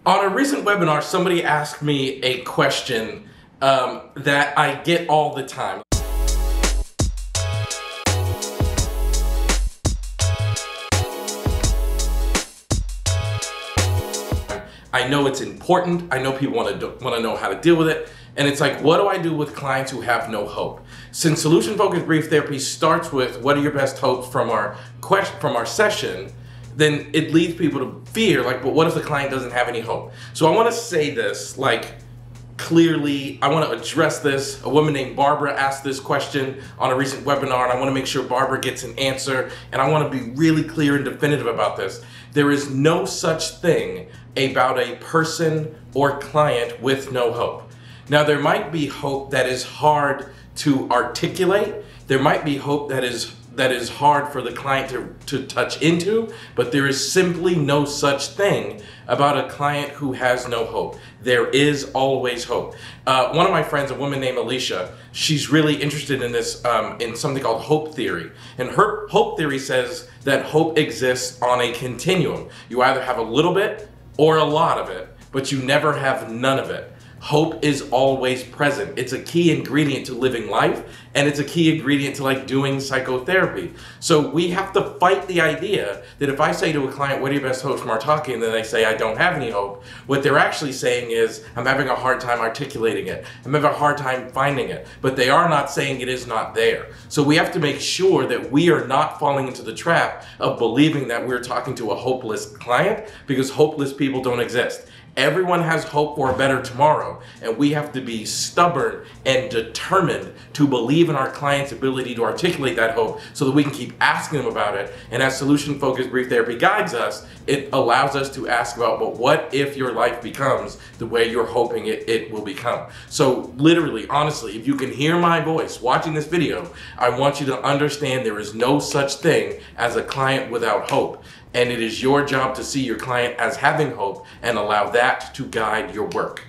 On a recent webinar, somebody asked me a question that I get all the time. I know it's important. I know people want to know how to deal with it. And it's like, what do I do with clients who have no hope? Since solution-focused brief therapy starts with what are your best hopes from our session, then it leads people to fear, like, but what if the client doesn't have any hope? So I want to say this, like, clearly. I want to address this. A woman named Barbara asked this question on a recent webinar, and I want to make sure Barbara gets an answer, and I want to be really clear and definitive about this. There is no such thing about a person or client with no hope. Now, there might be hope that is hard to articulate. There might be hope that is hard for the client to touch into, but there is simply no such thing about a client who has no hope. There is always hope. One of my friends, a woman named Alicia, she's really interested in this, in something called hope theory. And her hope theory says that hope exists on a continuum. You either have a little bit or a lot of it, but you never have none of it. Hope is always present. It's a key ingredient to living life, and it's a key ingredient to like doing psychotherapy. So we have to fight the idea that if I say to a client, what are your best hopes from our talking, and then they say, I don't have any hope, what they're actually saying is, I'm having a hard time articulating it. I'm having a hard time finding it. But they are not saying it is not there. So we have to make sure that we are not falling into the trap of believing that we're talking to a hopeless client, because hopeless people don't exist. Everyone has hope for a better tomorrow, and we have to be stubborn and determined to believe in our client's ability to articulate that hope so that we can keep asking them about it. And as solution-focused brief therapy guides us, it allows us to ask about, well, what if your life becomes the way you're hoping it will become? So literally, honestly, if you can hear my voice watching this video, I want you to understand there is no such thing as a client without hope. And it is your job to see your client as having hope and allow that to guide your work.